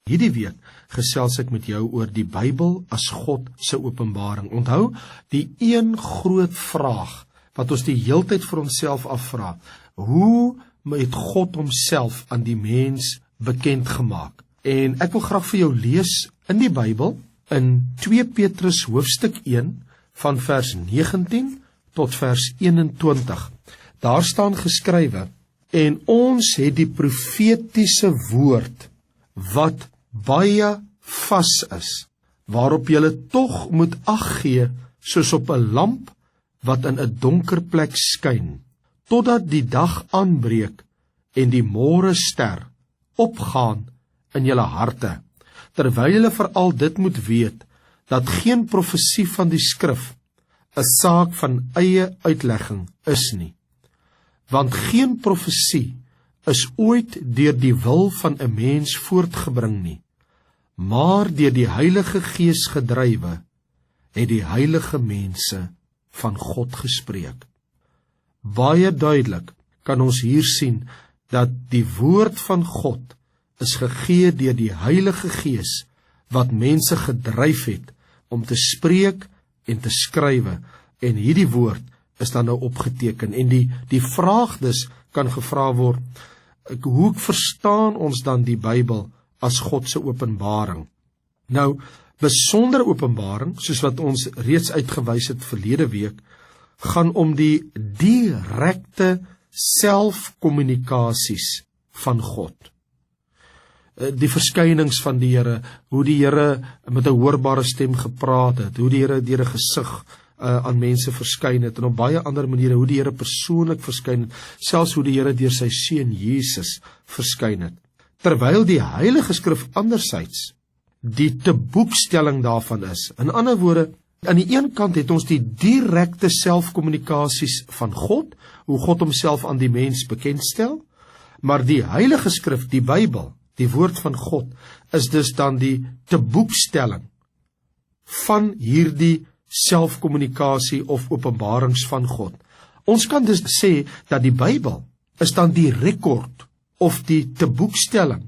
Hierdie week gesels ek met jou oor die Bybel as God se openbaring. Onthou, die een groot vraag wat ons die heeltyd vir onsself afvra: hoe het God homself aan die mens bekend gemaak? En ek wil graag vir jou lees in die Bybel, in 2 Petrus hoofstuk 1, van vers 19 tot vers 21. Daar staan geskrywe: en ons het die profetiese woord, wat baie vas is, waarop julle tog moet ag gee, soos op 'n lamp wat in 'n donker plek skyn, totdat die dag aanbreek en die môrester opgaan in julle harte, terwyl julle veral dit moet weet, dat geen profesie van die skrif 'n saak van eie uitlegging is nie. Want geen profesie is ooit deur die wil van 'n mens voortgebring nie, maar deur die Heilige Gees gedrywe, het die heilige mense van God gespreek. Baie duidelik kan ons hier sien dat die woord van God is gegee deur die Heilige Gees, wat mense gedryf het om te spreek en te skrywe, en hierdie woord is dan nou opgeteken, en die vraag dus kan gevra word: hoe verstaan ons dan die Bybel as God se openbaring? Nou, besondere openbaring, soos wat ons reeds uitgewys het verlede week, gaan om die direkte selfkommunikasies van God. Die verskynings van die Here, hoe die Here met 'n hoorbare stem gepraat het, hoe die Here deur 'n gesig aan mense verskyn het, en op baie ander maniere hoe die Here persoonlik verskyn het, selfs hoe die Here deur sy seun Jesus verskyn het. Terwyl die Heilige Skrif anderzijds die teboekstelling daarvan is. In ander woorde, aan die een kant het ons die direkte selfkommunikasies van God, hoe God homself aan die mens bekendstel, maar die Heilige Skrif, die Bybel, die woord van God, is dus dan die teboekstelling van hierdie selfkommunikasie of openbarings van God. Ons kan dus sê dat die Bybel is dan die rekord of die teboekstelling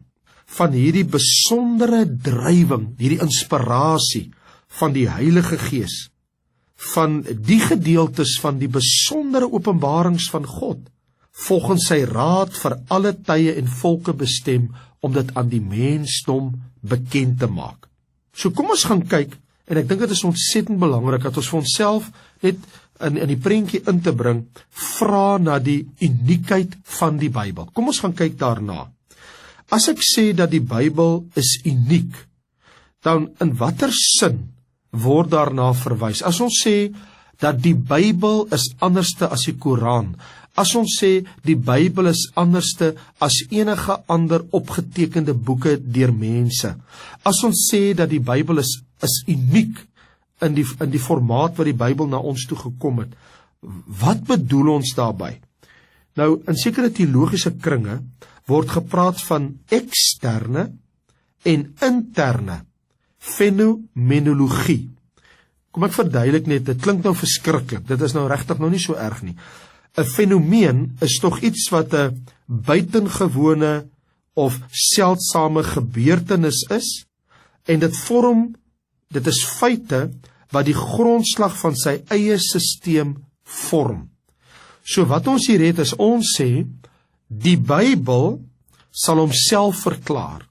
van hierdie besondere drywing, hierdie inspirasie van die Heilige Gees, van die gedeeltes van die besondere openbarings van God, volgens sy raad vir alle tye en volke bestem, om dit aan die mensdom bekend te maak. So kom ons gaan kyk, en ek dink dit is ontsettend belangrik dat ons vir onsself net in die prentjie in te bring, vra na die uniekheid van die Bybel. Kom ons gaan kyk daarna. As ek sê dat die Bybel is uniek, dan in watter sin word daarna verwys? As ons sê dat die Bybel is anderste as die Koran, as ons sê die Bybel is anderste as enige ander opgetekende boeke deur mense, as ons sê dat die Bybel is uniek in die formaat wat die Bybel na ons toe gekom het, wat bedoel ons daarby? Nou, in sekere teologiese kringe word gepraat van eksterne en interne fenomenologie. Kom ek verduidelik net, dit klink nou verskriklik, dit is nou regtig nou nie so erg nie. 'n Fenomeen is tog iets wat 'n buitengewone of seldsame gebeurtenis is, en dit is feite wat die grondslag van sy eie sisteem vorm. So wat ons hier het is, ons sê, die Bybel sal homself verklaar.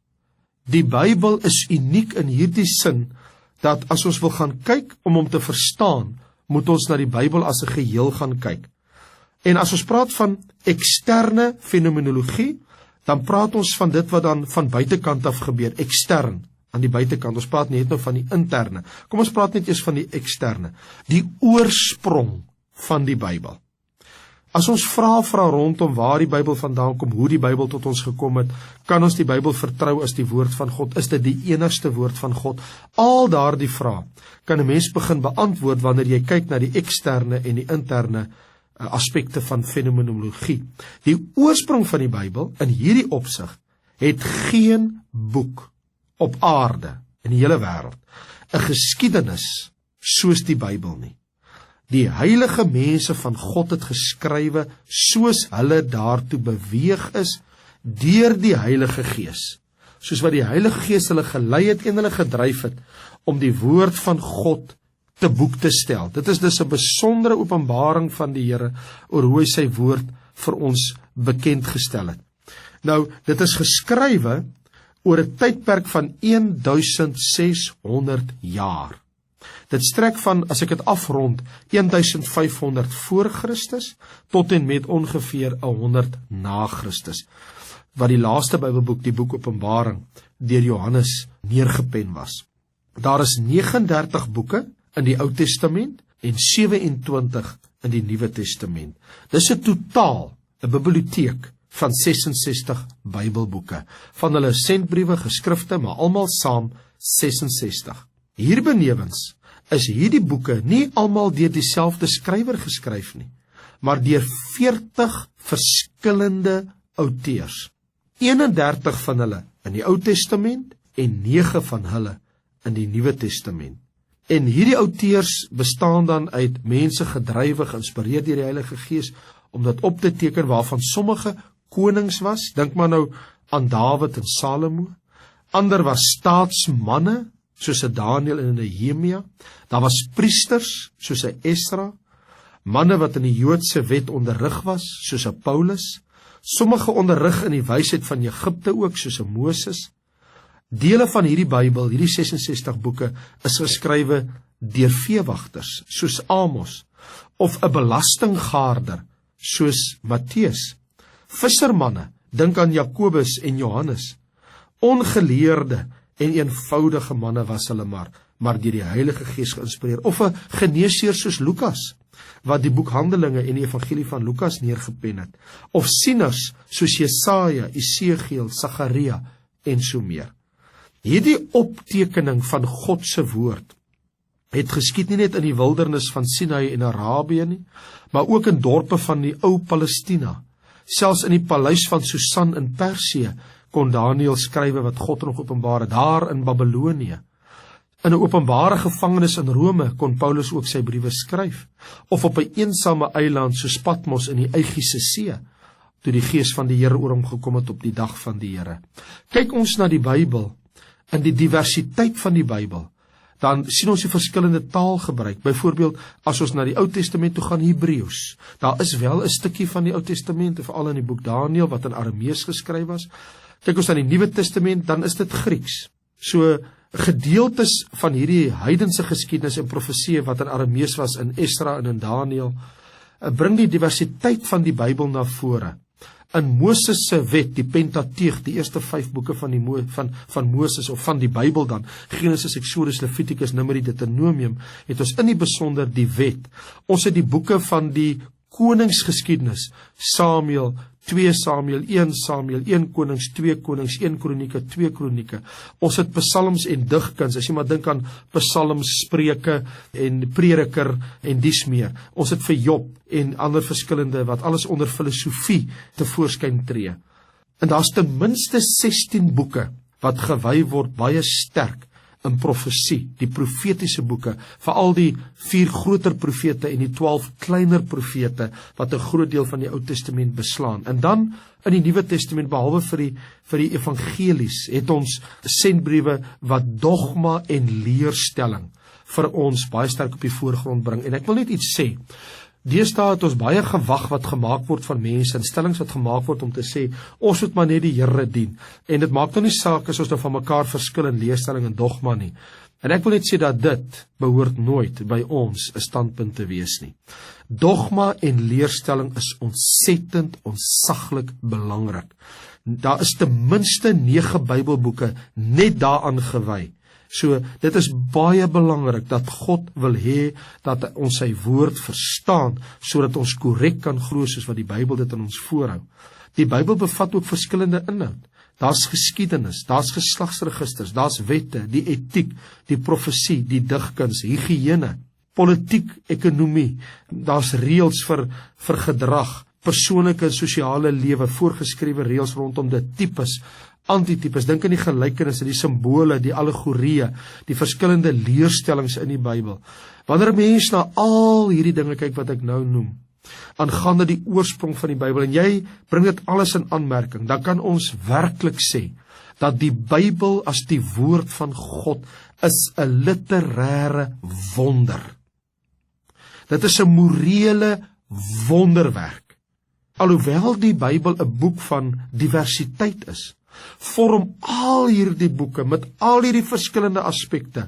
Die Bybel is uniek in hierdie sin, dat as ons wil gaan kyk om hom te verstaan, moet ons na die Bybel as 'n geheel gaan kyk. En as ons praat van eksterne fenomenologie, dan praat ons van dit wat dan van buitekant af gebeur, ekstern, aan die buitekant. Ons praat net nou van die interne. Kom ons praat net eers van die eksterne, die oorsprong van die Bybel. As ons vra rondom waar die Bybel vandaan kom, hoe die Bybel tot ons gekom het, kan ons die Bybel vertrou as die woord van God, is dit die enigste woord van God? Al daardie vrae kan 'n mens begin beantwoord wanneer jy kyk na die eksterne en die interne aspekte van fenomenologie. Die oorsprong van die Bybel in hierdie opsig het geen boek op aarde in die hele wêreld 'n geskiedenis soos die Bybel nie. Die heilige mense van God het geskrywe soos hulle daartoe beweeg is deur die Heilige Gees, soos wat die Heilige Gees hulle gelei het en hulle gedryf het, om die woord van God te boek te stel. Dit is dus 'n besondere openbaring van die Here, oor hoe hy sy woord vir ons bekend gestel het. Nou, dit is geskrywe oor 'n tydperk van 1600 jaar. Dit strek van, as ek dit afrond, 1500 voor Christus, tot en met ongeveer 100 na Christus, wat die laaste Bybelboek, die boek Openbaring, deur Johannes neergepen was. Daar is 39 boeke in die Ou Testament en 27 in die Nuwe Testament. Dis 'n totaal, 'n biblioteek van 66 Bybelboeke, van hulle sendbriewe, geskrifte, maar almal saam 66. Hierbenewens is hierdie boeke nie almal deur dieselfde skrywer geskryf nie, maar deur 40 verskillende auteurs. 31 van hulle in die Ou Testament en 9 van hulle in die Nuwe Testament. En hierdie auteurs bestaan dan uit mense gedrywe, geïnspireer deur die Heilige Gees, om dit op te teken, waarvan sommige konings was, dink maar nou aan Dawid en Salomo, ander was staatsmanne, soos 'n Daniël en 'n Nehemia, daar was priesters, soos 'n Esra, manne wat in die Joodse wet onderrig was, soos 'n Paulus, sommige onderrig in die wysheid van Egipte ook, soos 'n Moses. Dele van hierdie Bybel, hierdie 66 boeke, is geskrywe deur veewagters, soos Amos, of 'n belastinggaarder, soos Matteus. Vissermanne, dink aan Jakobus en Johannes. Ongeleerde en eenvoudige manne was hulle maar deur die Heilige Gees geïnspireer. Of 'n geneesheer soos Lukas, wat die boek Handelinge en die evangelie van Lukas neergepen het. Of sieners soos Jesaja, Esegiel, Sagaria en so meer. Hierdie optekening van God se woord het geskied nie net in die wildernis van Sinai en Arabië nie, maar ook in dorpe van die ou Palestina. Selfs in die paleis van Susan in Persië kon Daniël skrywe wat God nog openbaar het, daar in Babylonië. In 'n openbare gevangenis in Rome kon Paulus ook sy briewe skryf, of op 'n eensame eiland soos Patmos in die Egeïse See, toe die Gees van die Here oor hom gekom het op die dag van die Here. Kyk ons na die Bybel, in die diversiteit van die Bybel, dan sien ons die verskillende taalgebruik. Byvoorbeeld, as ons na die Ou Testament toe gaan, Hebreëus. Daar is wel 'n stukkie van die Ou Testament, veral in die boek Daniël, wat in Aramees geskryf was. Kyk ons na die Nuwe Testament, dan is dit Grieks. So, gedeeltes van hierdie heidense geskiedenis en profeseë wat in Aramees was, in Esra en in Daniël, bring die diversiteit van die Bybel na vore. In Moses se wet, die Pentateeg, die eerste 5 boeke van Moses, of van die Bybel dan, Genesis, Exodus, Levitikus, Numeri, Deuteronomium, het ons in die besonder die wet. Ons het die boeke van die koningsgeskiedenis, Samuel, 2 Samuel, 1 Samuel, 1 Konings, 2 Konings, 1 Kronieke, 2 Kronieke. Ons het psalms en digkuns, as jy maar dink aan psalms, spreuke en prediker en dies meer. Ons het vir Job en ander verskillende, wat alles onder filosofie tevoorskyn tree. En daar's ten minste 16 boeke wat gewy word baie sterk in profesie, die profetiese boeke, veral die 4 groter profete en die 12 kleiner profete, wat 'n groot deel van die Ou Testament beslaan. En dan, in die Nuwe Testament, behalwe vir die evangelies, het ons sendbriewe wat dogma en leerstelling vir ons baie sterk op die voorgrond bring. En ek wil net iets sê, deesdae het ons baie gewag wat gemaak word van mense, en stellings wat gemaak word om te sê, ons moet maar net die Here dien. En dit maak nou nie saak as ons nou van mekaar verskil in leerstelling en dogma nie. En ek wil net sê dat dit behoort nooit by ons 'n standpunt te wees nie. Dogma en leerstelling is ontsettend, ontsaglik belangrik. Daar is ten minste 9 Bybelboeke net daaraan gewy. So, dit is baie belangrik dat God wil hê dat ons sy woord verstaan, sodat ons korrek kan glo soos wat die Bybel dit in ons voorhou. Die Bybel bevat ook verskillende inhoud. Daar's geskiedenis, daar's geslagsregisters, daar's wette, die etiek, die profesie, die digkuns, higiëne, politiek, ekonomie, daar's reëls vir gedrag, persoonlike en sosiale lewe, voorgeskrewe reëls rondom dit, tipes, antitipes, dink aan die gelykenisse, die simbole, die allegorieë, die verskillende leerstellings in die Bybel. Wanneer 'n mens na al hierdie dinge kyk wat ek nou noem, aangaande die oorsprong van die Bybel, en jy bring dit alles in aanmerking, dan kan ons werklik sê, dat die Bybel as die woord van God is 'n literêre wonder. Dit is 'n morele wonderwerk. Alhoewel die Bybel 'n boek van diversiteit is, vorm al hierdie boeke met al hierdie verskillende aspekte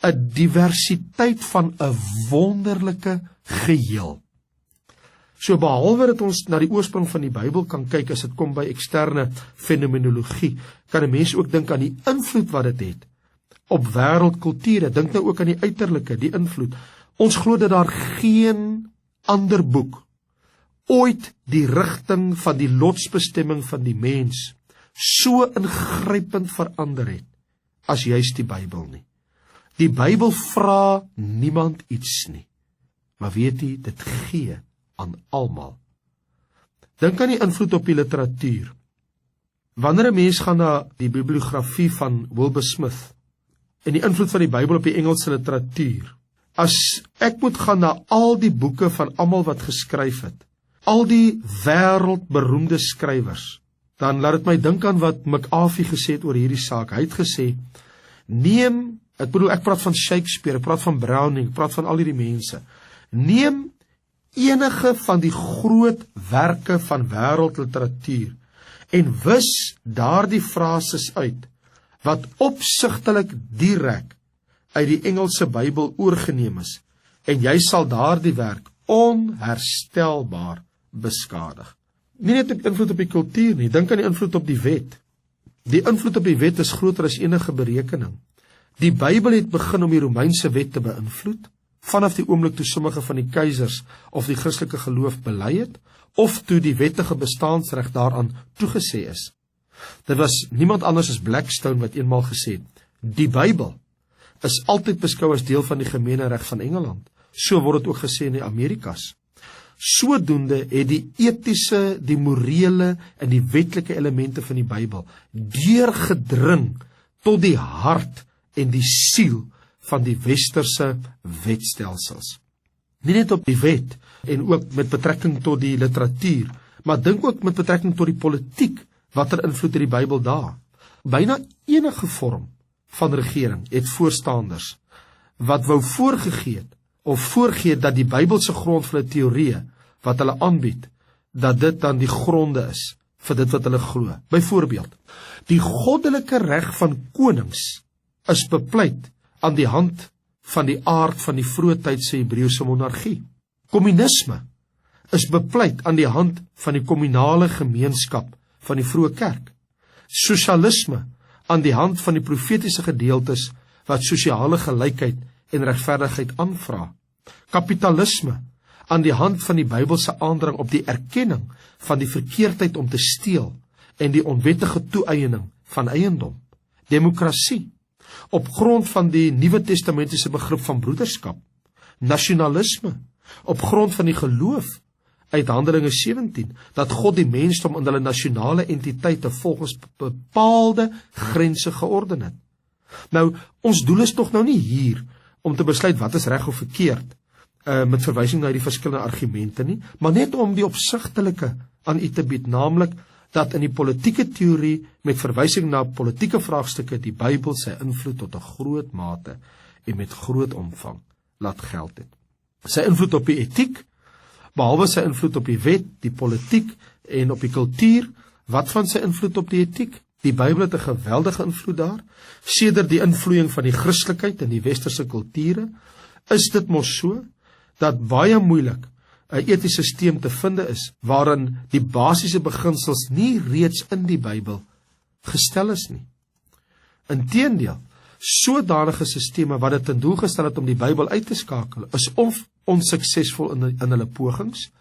'n diversiteit van 'n wonderlike geheel. So behalwe dat ons na die oorsprong van die Bybel kan kyk as dit kom by eksterne fenomenologie, kan 'n mens ook dink aan die invloed wat dit het op wêreldkulture. Dink nou ook aan die uiterlike, die invloed. Ons glo dat daar geen ander boek ooit die rigting van die lotsbestemming van die mens so ingrypend verander het as juist die Bybel nie. Die Bybel vra niemand iets nie, maar weet jy, dit gee aan almal. Dink aan die invloed op die literatuur. Wanneer 'n mens gaan na die bibliografie van Wilbur Smith en die invloed van die Bybel op die Engelse literatuur, as ek moet gaan na al die boeke van almal wat geskryf het, al die wêreldberoemde skrywers, dan laat dit my dink aan wat McAfee gesê het oor hierdie saak. Hy het gesê, ek praat van Shakespeare, ek praat van Browning, ek praat van al hierdie mense. Neem enige van die groot werke van wêreldliteratuur en wis daardie frases uit wat opsigtelik direk uit die Engelse Bybel oorgeneem is, en jy sal daardie werk onherstelbaar beskadig. Nie net op invloed op die kultuur nie, dink aan die invloed op die wet. Die invloed op die wet is groter as enige berekening. Die Bybel het begin om die Romeinse wet te beïnvloed, vanaf die oomblik toe sommige van die keisers of die Christelike geloof bely het, of toe die wettige bestaansreg daaraan toegesê is. Dit was niemand anders as Blackstone wat eenmaal gesê het, die Bybel is altyd beskou as deel van die gemeenereg van Engeland. So word dit ook gesê in die Amerikas. Sodoende het die etiese, die morele en die wetlike elemente van die Bybel deurgedring tot die hart en die siel van die westerse wetstelsels. Nie net op die wet en ook met betrekking tot die literatuur, maar dink ook met betrekking tot die politiek, watter invloed het die Bybel daar. Byna enige vorm van regering het voorstanders wat wou voorgee dat die Bybelse grond vir hulle teorieë wat hulle aanbied, dat dit dan die gronde is vir dit wat hulle glo. Byvoorbeeld, die goddelike reg van konings is bepleit aan die hand van die aard van die vroegtydse Hebreëse monargie. Kommunisme is bepleit aan die hand van die kommunale gemeenskap van die vroeë kerk. Sosialisme aan die hand van die profetiese gedeeltes wat sosiale gelykheid en regverdigheid aanvra. Kapitalisme aan die hand van die Bybelse aandring op die erkenning van die verkeerdheid om te steel en die onwettige toeëiening van eiendom. Demokrasie op grond van die Nuwe Testamentiese begrip van broederskap. Nasionalisme op grond van die geloof uit Handelinge 17, dat God die mensdom in hulle nasionale entiteite volgens bepaalde grense georden het. Nou, ons doel is tog nou nie hier om te besluit wat is reg of verkeerd, met verwysing na die verskillende argumente nie, maar net om die opsigtelike aan u te bied, naamlik dat in die politieke teorie met verwysing na politieke vraagstukke die Bybel sy invloed tot 'n groot mate en met groot omvang laat geld het. Sy invloed op die etiek, behalwe sy invloed op die wet, die politiek en op die kultuur, wat van sy invloed op die etiek? Die Bybel het 'n geweldige invloed daar. Sedert die invloeiing van die Christelikheid in die westerse kulture, is dit mos so dat baie moeilik 'n etiese sisteem te vind is waarin die basiese beginsels nie reeds in die Bybel gestel is nie. Inteendeel, sodanige sisteme wat dit ten doel gestel het om die Bybel uit te skakel, is of onsuksesvol in hulle pogings,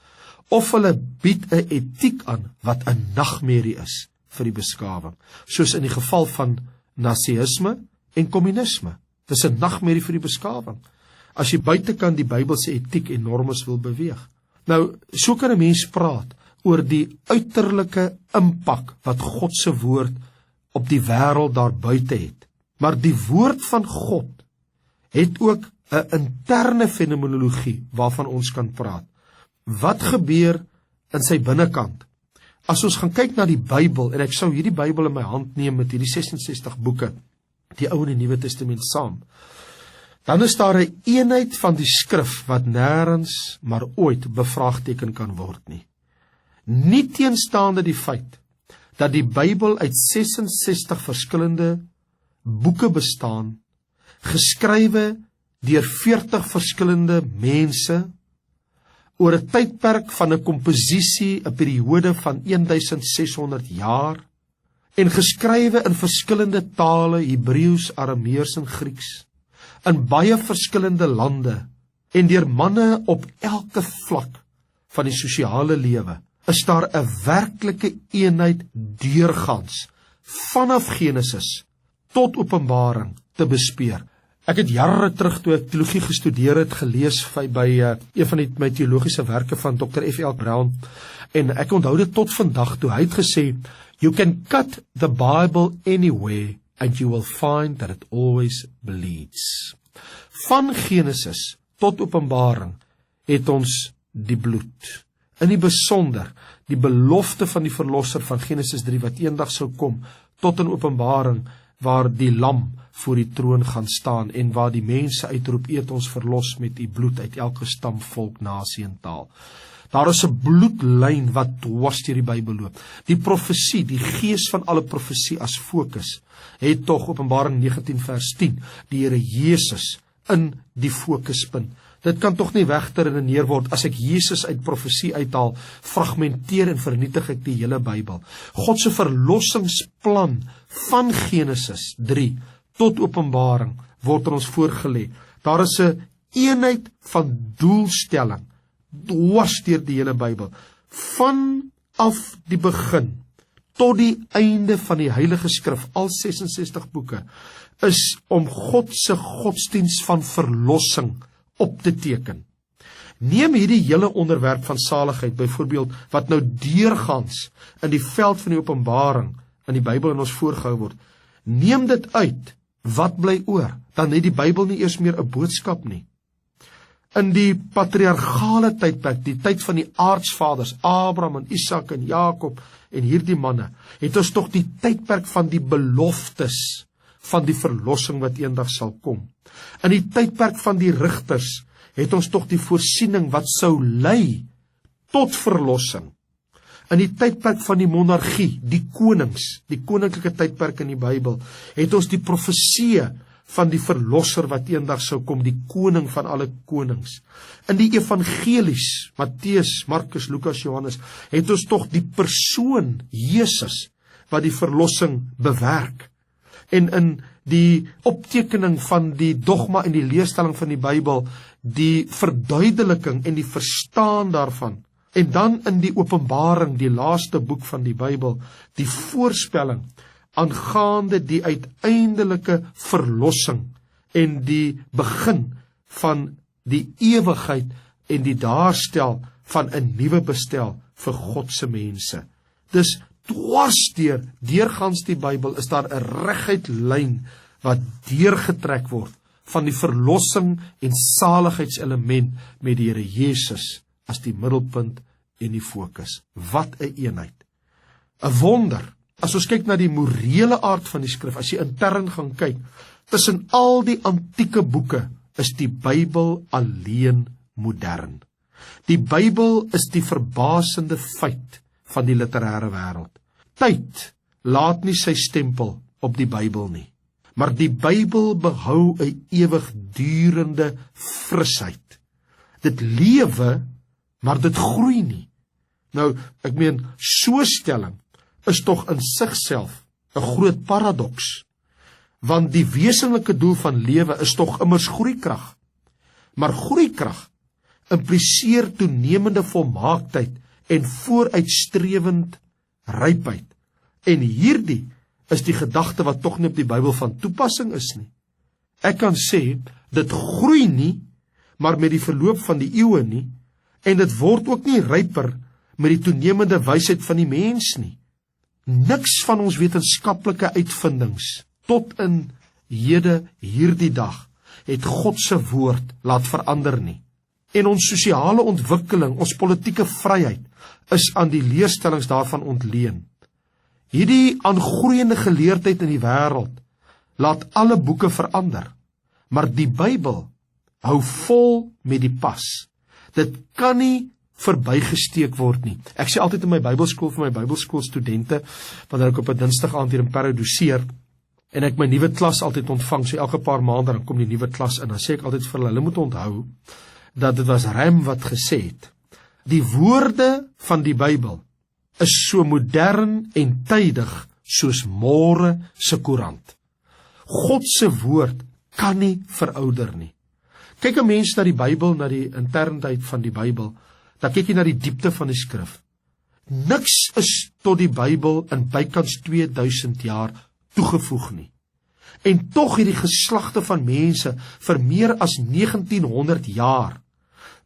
of hulle bied 'n etiek aan wat 'n nagmerrie is vir die beskawing, soos in die geval van nazisme en kommunisme. Dis 'n nagmerrie vir die beskawing, as jy buitekant die Bybelse etiek en normes wil beweeg. Nou, so kan 'n mens praat oor die uiterlike impak wat God se woord op die wêreld daar buite het. Maar die woord van God het ook 'n interne fenomenologie waarvan ons kan praat. Wat gebeur in sy binnekant as ons gaan kyk na die Bybel, en ek sou hierdie Bybel in my hand neem met hierdie 66 boeke, die Ou en die Nuwe Testament saam, dan is daar 'n eenheid van die skrif wat nêrens maar ooit bevraagteken kan word nie. Nie teenstaande die feit dat die Bybel uit 66 verskillende boeke bestaan, geskrywe deur 40 verskillende mense, oor 'n tydperk van 'n komposisie, 'n periode van 1600 jaar, en geskrywe in verskillende tale, Hebreëus, Aramees en Grieks, in baie verskillende lande, en deur manne op elke vlak van die sosiale lewe, is daar 'n werklike eenheid deurgangs, vanaf Genesis tot Openbaring te bespeer. Ek het jare terug, toe ek teologie gestudeer het, gelees by een van my teologiese werke van Dr. F.L. Brown, en ek onthou dit tot vandag toe. Hy het gesê, you can cut the Bible anywhere, and you will find that it always bleeds. Van Genesis tot Openbaring het ons die bloed. In die besonder, die belofte van die verlosser van Genesis 3, wat eendag sou kom, tot in Openbaring, waar die lam voor die troon gaan staan, en waar die mense uitroep, eet ons verlos met die bloed uit elke stam, volk, nasie en taal. Daar is 'n bloedlyn wat dwars deur die Bybel loop. Die profesie, die gees van alle profesie as fokus, het tog Openbaring 19 vers 10, die Here Jesus in die fokuspunt. Dit kan tog nie weggeredeneer word as ek Jesus uit profesie uithaal, fragmenteer en vernietig ek die hele Bybel. God se verlossingsplan van Genesis 3 tot Openbaring word aan ons voorgelê. Daar is 'n eenheid van doelstelling dwars deur die hele Bybel. Vanaf die begin tot die einde van die Heilige Skrif, al 66 boeke, is om God se godsdiens van verlossing op te teken. Neem hierdie hele onderwerp van saligheid, byvoorbeeld, wat nou deurgangs in die veld van die Openbaring in die Bybel in ons voorgehou word. Neem dit uit, wat bly oor? Dan het die Bybel nie eers meer 'n boodskap nie. In die patriargale tydperk, die tyd van die aardsvaders, Abraham en Isak en Jakob en hierdie manne, het ons tog die tydperk van die beloftes van die verlossing wat eendag sal kom. In die tydperk van die rigters het ons tog die voorsiening wat sou lei tot verlossing. In die tydperk van die monargie, die konings, die koninklike tydperk in die Bybel, het ons die profeseë van die verlosser wat eendag sou kom, die koning van alle konings. In die evangelies, Matteus, Markus, Lukas, Johannes, het ons tog die persoon Jesus wat die verlossing bewerk. En in die optekening van die dogma en die leerstelling van die Bybel, die verduideliking en die verstaan daarvan. En dan in die Openbaring, die laaste boek van die Bybel, die voorspelling aangaande die uiteindelike verlossing en die begin van die ewigheid en die daarstel van 'n nuwe bestel vir God se mense. Dus dwars deurgangs die Bybel is daar 'n reguit lyn wat deurgetrek word van die verlossing en saligheidselement met die Here Jesus as die middelpunt en die fokus. Wat 'n eenheid. 'n Wonder. As ons kyk na die morele aard van die skrif, as jy intern gaan kyk, tussen al die antieke boeke is die Bybel alleen modern. Die Bybel is die verbasende feit van die literêre wêreld. Tyd laat nie sy stempel op die Bybel nie, maar die Bybel behou 'n ewigdurende frisheid. Dit lewe, maar dit groei nie. Nou, ek meen, so stelling is tog in sigself 'n groot paradoks, want die wesenlike doel van lewe is tog immers groeikrag. Maar groeikrag impliseer toenemende volmaaktheid en vooruitstrewend rypheid. En hierdie is die gedagte wat tog nie op die Bybel van toepassing is nie. Ek kan sê, dit groei nie, maar met die verloop van die eeue nie, en dit word ook nie ryper met die toenemende wysheid van die mens nie. Niks van ons wetenskaplike uitvindings tot in hierdie dag het God se woord laat verander nie. en ons sosiale ontwikkeling, ons politieke vryheid, is aan die leerstellings daarvan ontleen. Hierdie aangroeiende geleerdheid in die wêreld laat alle boeke verander, maar die Bybel hou vol met die pas. Dit kan nie verbygesteek word nie. Ek sê altyd in my Bybelskool vir my Bybelskoolstudente, wanneer ek op 'n Dinsdag aand hier in Parow doseer, en ek my nuwe klas altyd ontvang, so elke paar maande dan kom die nuwe klas in, dan sê ek altyd vir hulle moet onthou, dat dit was Rem wat gesê het, die woorde van die Bybel is so modern en tydig soos môre se koerant. God se woord kan nie verouder nie. Kyk 'n mens na die Bybel, na die interndheid van die Bybel, dan kyk jy na die diepte van die skrif. Niks is tot die Bybel in bykans 2000 jaar toegevoeg nie. En tog het die geslagte van mense vir meer as 1900 jaar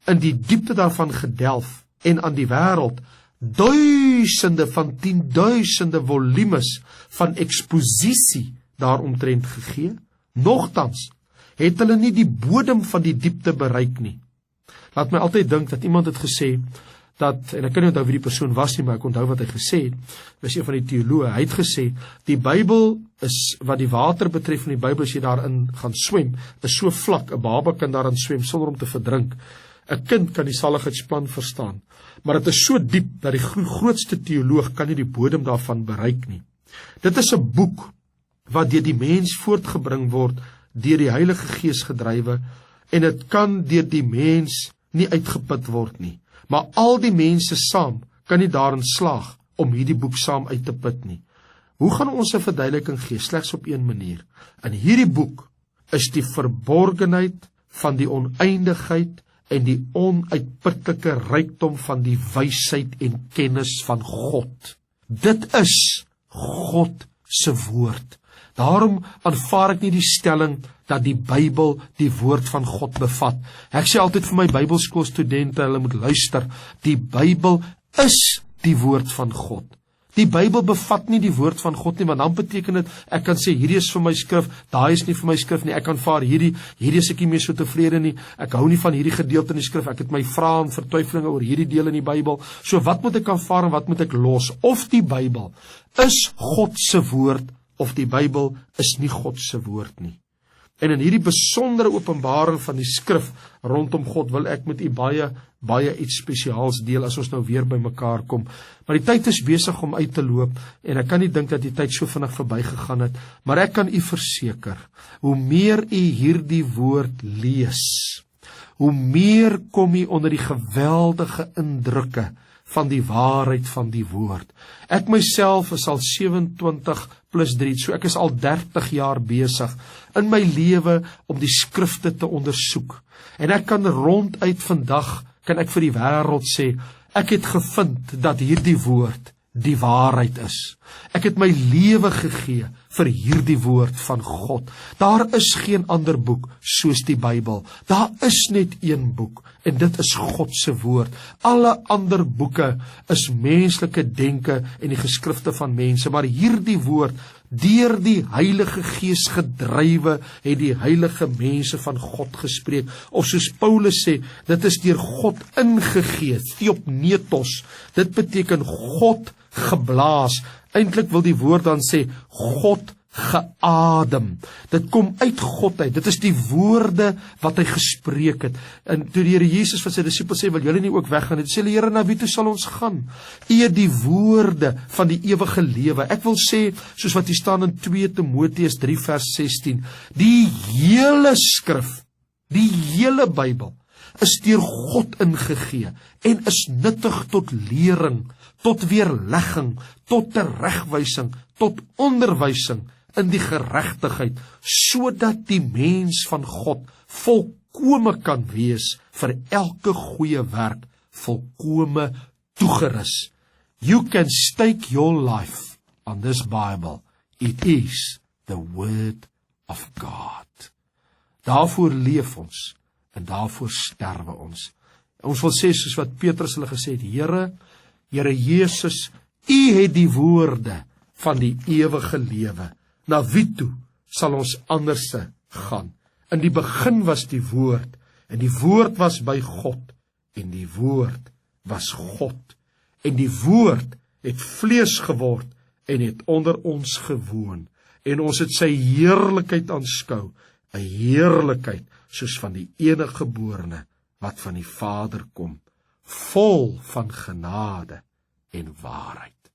in die diepte daarvan gedelf en aan die wêreld duisende van 10.000 volumes van eksposisie daaromtrent gegee. Nogtans het hulle nie die bodem van die diepte bereik nie. Laat my altyd dink dat iemand het gesê dat, en ek kan nie onthou wie die persoon was nie, maar ek onthou wat hy gesê het, was een van die teoloë, hy het gesê, die Bybel is, wat die water betref van die Bybel, as jy daarin gaan swem, is so vlak, 'n baba kan daarin swem sonder om te verdrink. 'n Kind kan die saligheidsplan verstaan, maar dit is so diep, dat die grootste teoloog kan nie die bodem daarvan bereik nie. Dit is 'n boek, wat deur die mens voortgebring word, deur die Heilige Gees gedrywe, en dit kan deur die mens nie uitgeput word nie. Maar al die mense saam kan nie daarin slaag om hierdie boek saam uit te put nie. Hoe gaan ons 'n verduideliking gee? Slegs op een manier. In hierdie boek is die verborgenheid van die oneindigheid en die onuitputlike rykdom van die wysheid en kennis van God. Dit is God se woord. Daarom aanvaar ek nie die stelling dat die Bybel die woord van God bevat. Ek sê altyd vir my Bybelskoolstudente, hulle moet luister, die Bybel is die woord van God. Die Bybel bevat nie die woord van God nie, want dan beteken dit, ek kan sê, hierdie is vir my skrif, daai is nie vir my skrif nie, ek aanvaar hierdie is ek nie meer so tevrede nie, ek hou nie van hierdie gedeelte in die skrif, ek het my vrae en vertwyfelinge oor hierdie deel in die Bybel, so wat moet ek aanvaar en wat moet ek los? Of die Bybel is God se woord, of die Bybel is nie God se woord nie. En in hierdie besondere openbaring van die skrif rondom God wil ek met u baie iets spesiaals deel as ons nou weer by mekaar kom. Maar die tyd is besig om uit te loop en ek kan nie dink dat die tyd so vinnig verbygegaan het, maar ek kan u verseker, hoe meer u hierdie woord lees, hoe meer kom u onder die geweldige indrukke van die waarheid van die woord. Ek myself is al 27 plus 3, so ek is al 30 jaar besig in my lewe om die skrifte te ondersoek. En ek kan ronduit vandag, kan ek vir die wêreld sê, ek het gevind dat hierdie woord die waarheid is. Ek het my lewe gegee vir hierdie woord van God. Daar is geen ander boek soos die Bybel. Daar is net een boek en dit is God se woord. Alle ander boeke is menslike denke en die geskrifte van mense, maar hierdie woord, deur die Heilige Gees gedrywe, het die heilige mense van God gespreek. Of soos Paulus sê, dit is deur God ingegee, theopnetos. Dit beteken God geblaas. Eintlik wil die woord dan sê, God geadem. Dit kom uit God uit. Dit is die woorde wat hy gespreek het. En toe die Here Jesus vir sy disippels sê, wil julle nie ook weggaan? Dit sê die Here, na wie toe sal ons gaan? U die woorde van die ewige lewe. Ek wil sê, soos wat hier staan in 2 Timoteus 3 vers 16, die hele skrif, die hele Bybel, is deur God ingegee en is nuttig tot lering, tot weerlegging, tot teregwysing, tot onderwysing in die geregtigheid, sodat die mens van God volkome kan wees vir elke goeie werk, volkome toegerus. You can stake your life on this Bible. It is the word of God. Daarvoor leef ons en daarvoor sterwe ons. Ons wil sê, soos wat Petrus hulle gesê het, Here Jesus, U het die woorde van die ewige lewe. Na wie toe sal ons anderse gaan? In die begin was die woord, En die woord was by God, en die woord was God. En die woord het vlees geword, en het onder ons gewoon. En ons het sy heerlikheid aanskou, 'n heerlikheid soos van die enige geborene, wat van die Vader kom, vol van genade en waarheid.